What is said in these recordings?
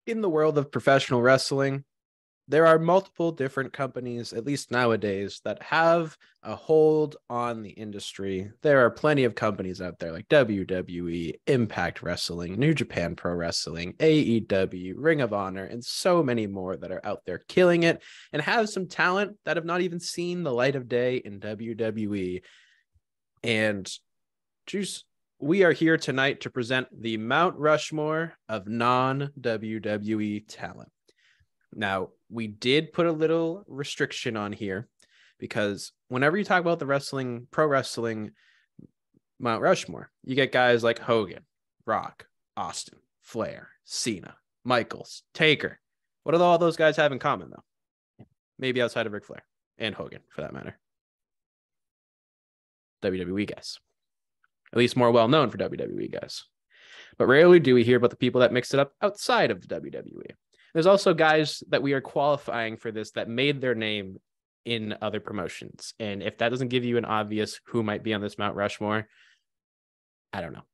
In the world of professional wrestling, there are multiple different companies, at least nowadays, that have a hold on the industry. There are plenty of companies out there like WWE, Impact Wrestling, New Japan Pro Wrestling, AEW, Ring of Honor, and so many more that are out there killing it and have some talent that have not even seen the light of day in WWE. And Juice, we are here tonight to present the Mount Rushmore of non-WWE talent. Now, we did put a little restriction on here because whenever you talk about the pro wrestling Mount Rushmore, you get guys like Hogan, Rock, Austin, Flair, Cena, Michaels, Taker. What do all those guys have in common, though? Maybe outside of Ric Flair and Hogan, for that matter. WWE guys. At least more well-known for WWE guys. But rarely do we hear about the people that mix it up outside of the WWE. There's also guys that we are qualifying for this that made their name in other promotions. And if that doesn't give you an obvious who might be on this Mount Rushmore, I don't know.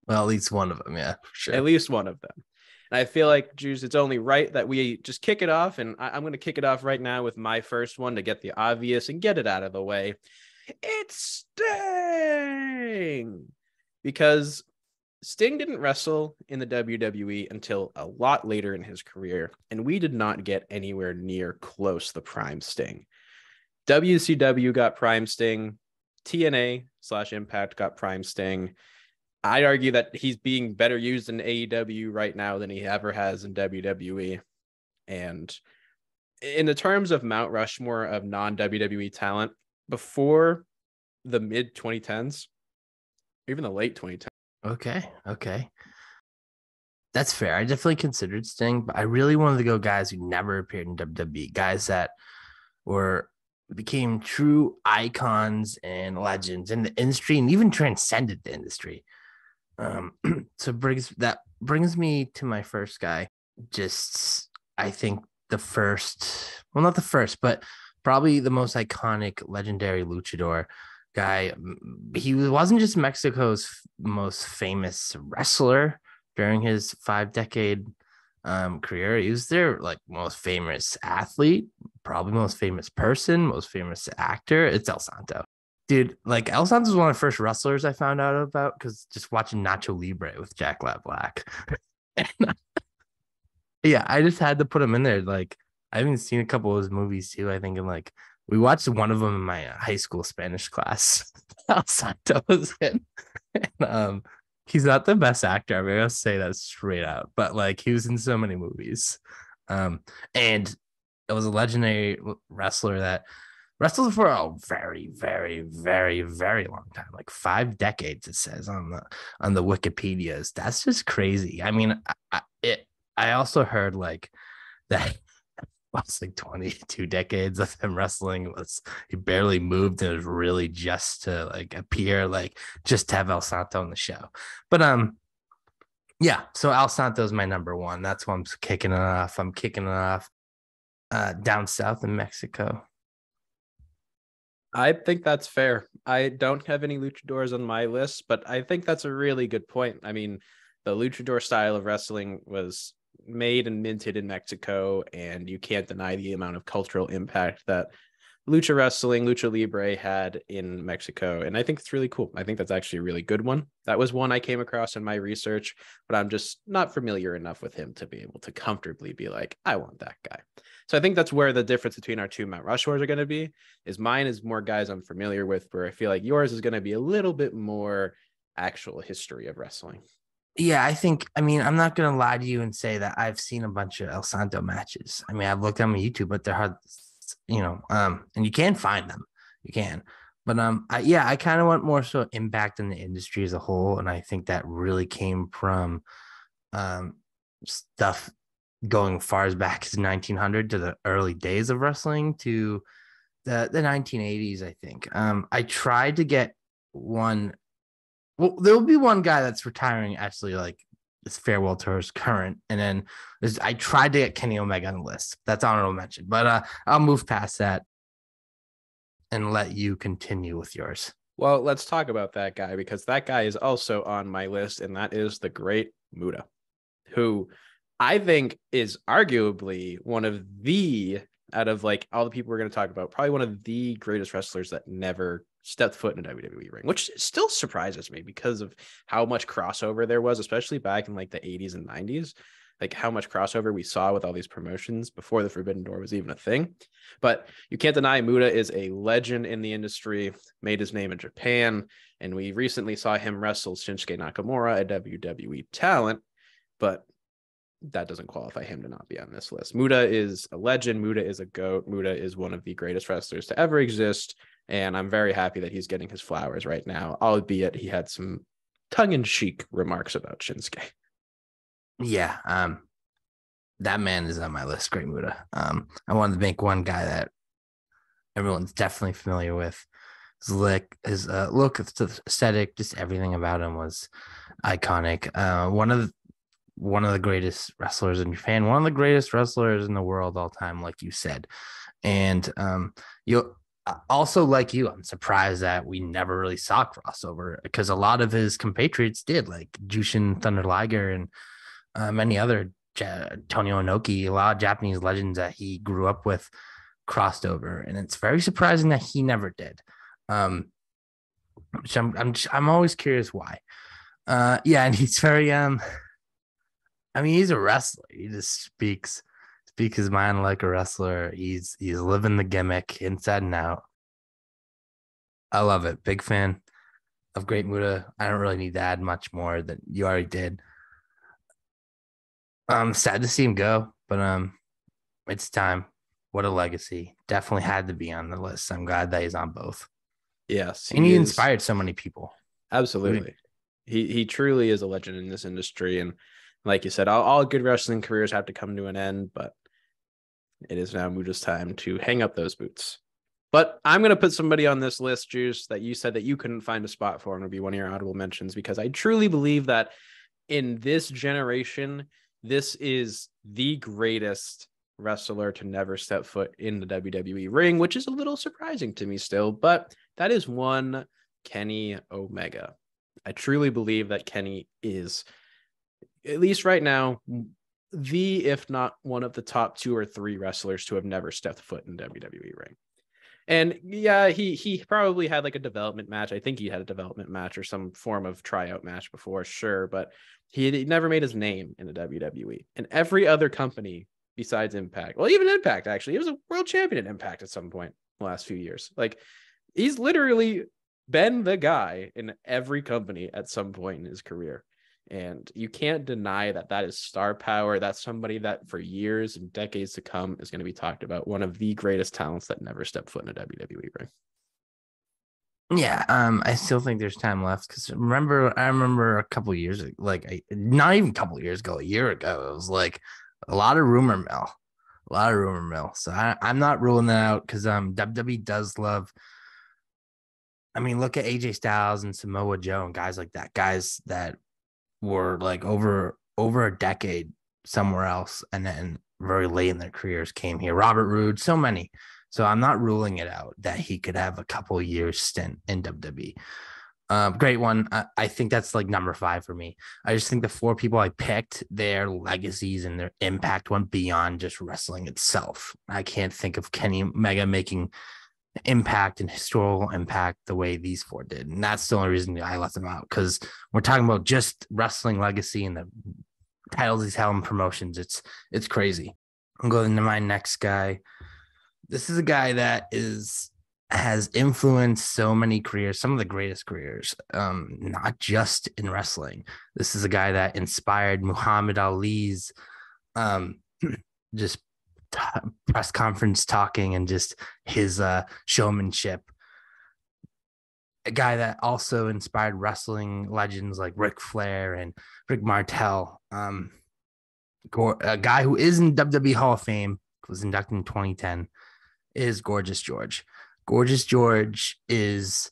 Well, at least one of them, yeah, for sure. At least one of them. And I feel like, Juice, it's only right that we just kick it off. And I'm going to kick it off right now with my first one to get the obvious and get it out of the way. It's Sting! Because Sting didn't wrestle in the WWE until a lot later in his career, and we did not get anywhere near close to the prime Sting. WCW got prime Sting. TNA/Impact got prime Sting. I'd argue that he's being better used in AEW right now than he ever has in WWE. And in the terms of Mount Rushmore of non-WWE talent, before the mid-2010s, even the late 2010s, Okay. That's fair. I definitely considered Sting, but I really wanted to go guys who never appeared in WWE, guys that became true icons and legends in the industry and even transcended the industry. So brings me to my first guy. I think not the first, but probably the most iconic, legendary luchador guy. He wasn't just Mexico's most famous wrestler during his 5-decade career. He was their most famous athlete, probably most famous person, most famous actor. It's El Santo. Dude, El Santo was one of the first wrestlers I found out about because just watching Nacho Libre with Jack Black. Yeah, I just had to put him in there. I haven't seen a couple of his movies too. I think we watched one of them in my high school Spanish class. El Santo was in. And, he's not the best actor. I mean, I'll say that straight out. But he was in so many movies. And it was a legendary wrestler that wrestled for a very, very, very, very long time, 5 decades. It says on the Wikipedias. That's just crazy. I mean, I also heard that. Was 22 decades of him wrestling. He barely moved and it was really just to appear, just to have El Santo on the show. But yeah, so El Santo is my number one. That's why I'm kicking it off. I'm kicking it off down south in Mexico. I think that's fair. I don't have any luchadors on my list, but I think that's a really good point. I mean, the luchador style of wrestling was made and minted in Mexico, and you can't deny the amount of cultural impact that lucha wrestling, lucha libre had in Mexico. And I think it's really cool. I think that's actually a really good one. That was one I came across in my research, but I'm just not familiar enough with him to be able to comfortably be like, I want that guy. So I think that's where the difference between our two Mount Rushmores are going to be, is mine is more guys I'm familiar with, where I feel like yours is going to be a little bit more actual history of wrestling. Yeah, I'm not going to lie to you and say that I've seen a bunch of El Santo matches. I mean, I've looked on YouTube, but they're hard, and you can find them. You can. But I kind of want more so impact in the industry as a whole. And I think that really came from stuff going far as back as 1900 to the early days of wrestling to the 1980s, I think. I tried to get one. Well, there will be one guy that's retiring actually, this farewell tour is current. And then I tried to get Kenny Omega on the list. That's honorable mention. But I'll move past that and let you continue with yours. Well, let's talk about that guy, because that guy is also on my list, and that is the Great Muta, who I think is arguably one of the, out of like all the people we're going to talk about, probably one of the greatest wrestlers that never stepped foot in a WWE ring, which still surprises me because of how much crossover there was, especially back in like the 80s and 90s, like how much crossover we saw with all these promotions before the Forbidden Door was even a thing. But you can't deny Muta is a legend in the industry, made his name in Japan, and we recently saw him wrestle Shinsuke Nakamura, a WWE talent, but that doesn't qualify him to not be on this list. Muta is a legend. Muta is a GOAT. Muta is one of the greatest wrestlers to ever exist. And I'm very happy that he's getting his flowers right now, albeit he had some tongue-in-cheek remarks about Shinsuke. Yeah, that man is on my list. Great Muta. I wanted to make one guy that everyone's definitely familiar with. His look, his look, his aesthetic, just everything about him was iconic. One of the greatest wrestlers in Japan, one of the greatest wrestlers in the world all time, like you said. And you also, like you, I'm surprised that we never really saw crossover because a lot of his compatriots did, like Jushin Thunder Liger and many other Tonio Inoki, a lot of Japanese legends that he grew up with crossed over, and it's very surprising that he never did. Which I'm always curious why. Yeah, and he's very I mean, he's a wrestler. He just speaks his mind like a wrestler. He's living the gimmick inside and out. I love it. Big fan of Great Muta. I don't really need to add much more than you already did. I'm sad to see him go, but it's time. What a legacy. Definitely had to be on the list. I'm glad that he's on both. Yes, and he inspired so many people. Absolutely. He truly is a legend in this industry. And like you said, all good wrestling careers have to come to an end, but it is now Muta's time to hang up those boots. But I'm going to put somebody on this list, Juice, that you said that you couldn't find a spot for and would be one of your honorable mentions, because I truly believe that in this generation, this is the greatest wrestler to never step foot in the WWE ring, which is a little surprising to me still, but that is one Kenny Omega. I truly believe that Kenny is, at least right now, the, if not one of the top 2 or 3 wrestlers to have never stepped foot in WWE ring. And yeah, he probably had like a development match. I think he had a development match or some form of tryout match before, sure, but he never made his name in the WWE. And every other company besides Impact, well, even Impact, actually, he was a world champion at Impact at some point in the last few years. Like, he's literally been the guy in every company at some point in his career. And you can't deny that that is star power. That's somebody that for years and decades to come is going to be talked about. One of the greatest talents that never stepped foot in a WWE ring. Yeah, I still think there's time left because I remember a couple years, like not even a couple years ago, a year ago, it was like a lot of rumor mill. So I'm not ruling that out because WWE does love. I mean, look at AJ Styles and Samoa Joe and guys like that, guys that were like over a decade somewhere else and then very late in their careers came here. Robert Roode, so many. So I'm not ruling it out that he could have a couple of years stint in WWE. Great one. I think that's like number 5 for me. I just think the 4 people I picked, their legacies and their impact went beyond just wrestling itself. I can't think of Kenny Omega making impact and historical impact the way these 4 did. And that's the only reason I left them out, because we're talking about just wrestling legacy and the titles he's held in promotions. It's crazy. I'm going to my next guy. This is a guy that has influenced so many careers, some of the greatest careers, not just in wrestling. This is a guy that inspired Muhammad Ali's just press conference talking and just his showmanship. A guy that also inspired wrestling legends like Ric Flair and Rick Martel. A guy who is in WWE Hall of Fame, was inducted in 2010, is Gorgeous George. Gorgeous George was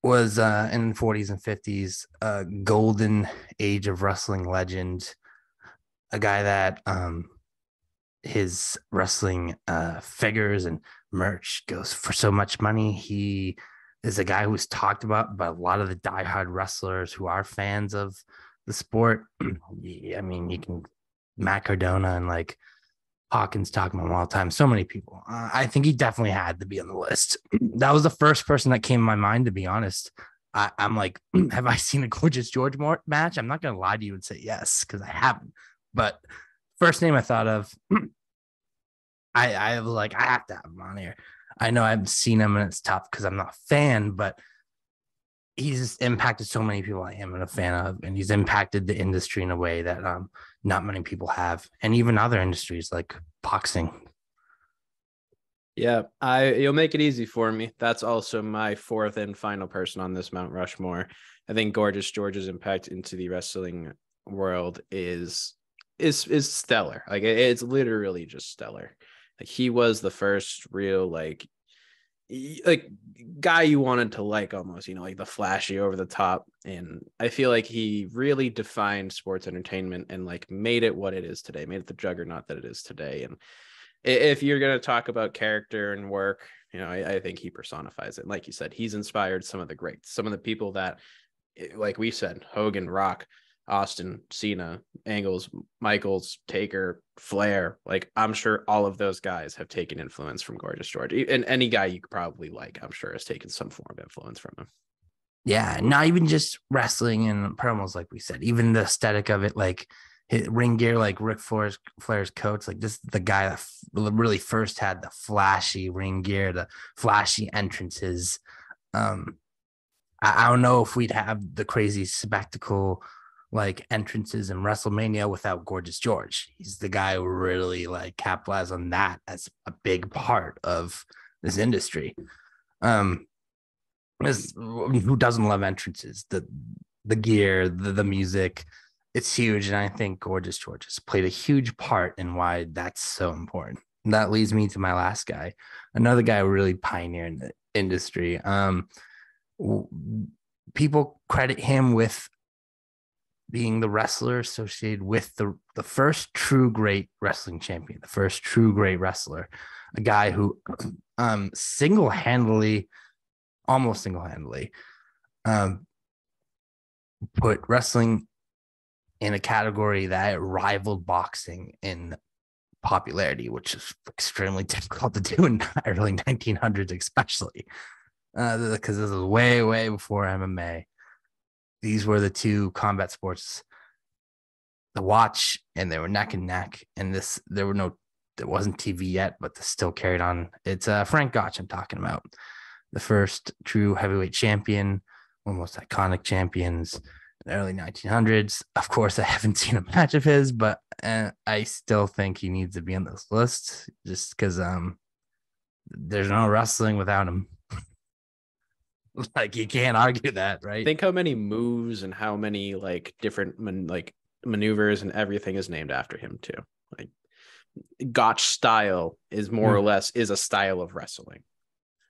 in the 40s and 50s, a golden age of wrestling legend. A guy that his wrestling figures and merch goes for so much money. He is a guy who was talked about by a lot of the diehard wrestlers who are fans of the sport. I mean, you can Matt Cardona and like Hawkins talking about him all the time. So many people. I think he definitely had to be on the list. That was the first person that came to my mind, to be honest. I'm like, have I seen a Gorgeous George match? I'm not going to lie to you and say yes, because I haven't. But first name I thought of, I was like, I have to have him on here. I know I've seen him and it's tough because I'm not a fan, but he's impacted so many people I am a fan of, and he's impacted the industry in a way that not many people have, and even other industries like boxing. Yeah, you'll make it easy for me. That's also my fourth and final person on this Mount Rushmore. I think Gorgeous George's impact into the wrestling world is stellar. Like it's literally just stellar. Like he was the first real like guy you wanted to like almost, like the flashy over the top. And I feel like he really defined sports entertainment and like made it what it is today, made it the juggernaut that it is today. And if you're going to talk about character and work, I think he personifies it. Like you said, he's inspired some of the greats, some of the people that, like we said, Hogan, Rock, Austin, Cena, Angles, Michaels, Taker, Flair. Like I'm sure all of those guys have taken influence from Gorgeous George. And any guy you could probably like, I'm sure has taken some form of influence from him. Yeah, not even just wrestling and promos, like we said, even the aesthetic of it, like his ring gear, like Ric Flair's coats. Like this is the guy that really first had the flashy ring gear, the flashy entrances. I don't know if we'd have the crazy spectacle like entrances in WrestleMania without Gorgeous George. He's the guy who really like capitalized on that as a big part of this industry. Who doesn't love entrances? The gear, the music, it's huge. And I think Gorgeous George has played a huge part in why that's so important. And that leads me to my last guy, another guy who really pioneered in the industry. People credit him with being the wrestler associated with the first true great wrestling champion, the first true great wrestler, a guy who almost single-handedly put wrestling in a category that rivaled boxing in popularity, which is extremely difficult to do in the early 1900s, especially because this is way, way before MMA. These were the two combat sports to watch, and they were neck and neck. And there wasn't TV yet, but this still carried on. It's Frank Gotch I'm talking about, the first true heavyweight champion, one of the most iconic champions in the early 1900s. Of course, I haven't seen a match of his, but I still think he needs to be on this list just because there's no wrestling without him. Like you can't argue that, right? Think how many moves and how many like different maneuvers and everything is named after him too. Like Gotch style is more or less is a style of wrestling.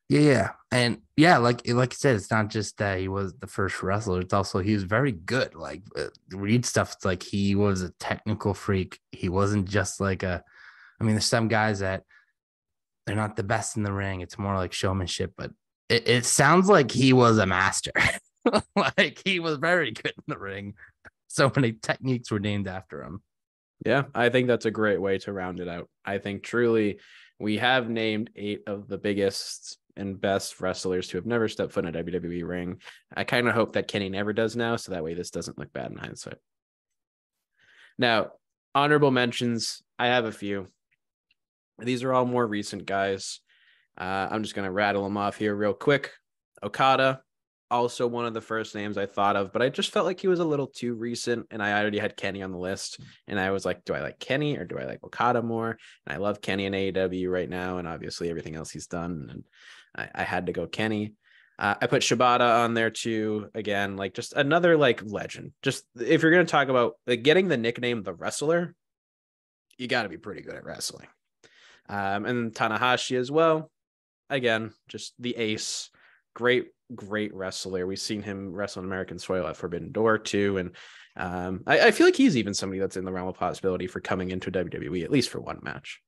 Yeah. And yeah, like you said, it's not just that he was the first wrestler. It's also he was very good. Like read stuff. It's like he was a technical freak. He wasn't just like there's some guys that they're not the best in the ring. It's more like showmanship, but it sounds like he was a master. Like he was very good in the ring. So many techniques were named after him. Yeah, I think that's a great way to round it out. I think truly we have named 8 of the biggest and best wrestlers who have never stepped foot in a WWE ring. I kind of hope that Kenny never does now, so that way this doesn't look bad in hindsight. Now, honorable mentions, I have a few. These are all more recent guys. I'm just going to rattle them off here real quick. Okada, also one of the first names I thought of, but I just felt like he was a little too recent, and I already had Kenny on the list, and I was like, do I like Kenny or do I like Okada more? And I love Kenny in AEW right now, and obviously everything else he's done, and I had to go Kenny. I put Shibata on there too. Again, like just another like legend. Just if you're going to talk about like getting the nickname the wrestler, you got to be pretty good at wrestling. And Tanahashi as well. Again, just the ace, great wrestler. We've seen him wrestle in American soil at Forbidden Door too. And I feel like he's even somebody that's in the realm of possibility for coming into WWE, at least for one match.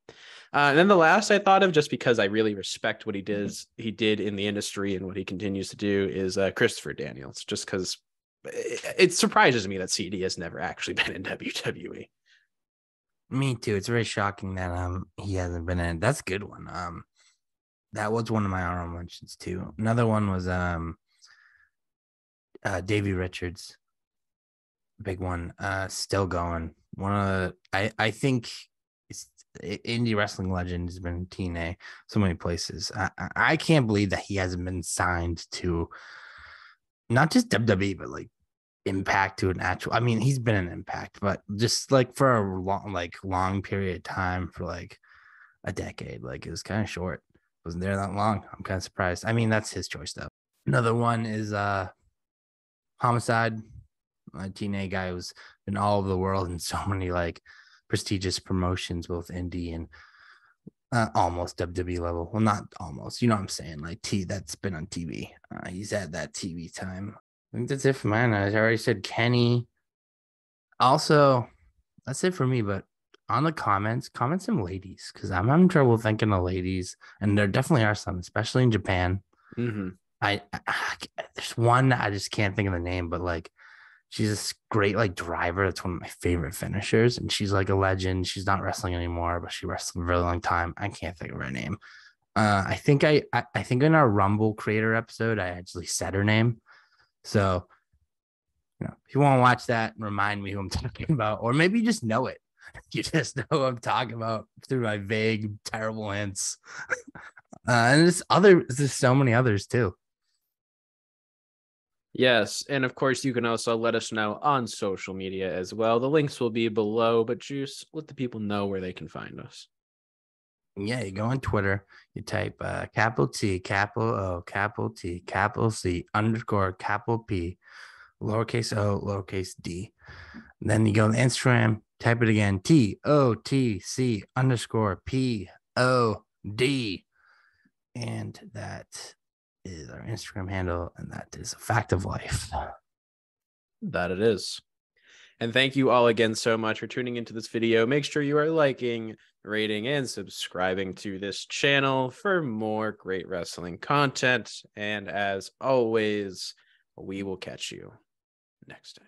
And then the last I thought of, just because I really respect what he did in the industry and what he continues to do, is Christopher Daniels, just because it surprises me that CD has never actually been in WWE. Me too. It's very shocking that he hasn't been in. That's a good one. That was one of my honorable mentions too. Another one was Davey Richards, big one. Still going. One of I think it's indie wrestling legend. Has been in TNA so many places. I can't believe that he hasn't been signed to not just WWE but like Impact to an actual. I mean, he's been an Impact, but just like for a long period of time for like a decade. Like it was kind of short. Wasn't there that long. I'm kind of surprised. I mean, that's his choice though. Another one is Homicide. A TNA guy who's been all over the world in so many like prestigious promotions, both indie and almost WWE level. Well, not almost. You know what I'm saying? Like that's been on TV. He's had that TV time. I think that's it for mine. I already said Kenny. Also, that's it for me. But on the comments, comment some ladies because I'm having trouble thinking of ladies, and there definitely are some, especially in Japan. Mm-hmm. I there's one I just can't think of the name, but like she's this great like driver. That's one of my favorite finishers, and she's like a legend. She's not wrestling anymore, but she wrestled for a very long time. I can't think of her name. I think in our Rumble creator episode, I actually said her name. So if you want to watch that, remind me who I'm talking about, or maybe you just know it. You just know who I'm talking about through my vague, terrible hints. And there's so many others too. Yes, and of course you can also let us know on social media as well. The links will be below, but just let the people know where they can find us. Yeah, you go on Twitter, you type capital T, capital O, capital T, capital C, underscore capital P, lowercase o, lowercase d. And then you go on Instagram, type it again, TOTC underscore POD. And that is our Instagram handle, and that is a fact of life. That it is. And thank you all again so much for tuning into this video. Make sure you are liking, rating, and subscribing to this channel for more great wrestling content. And as always, we will catch you next time.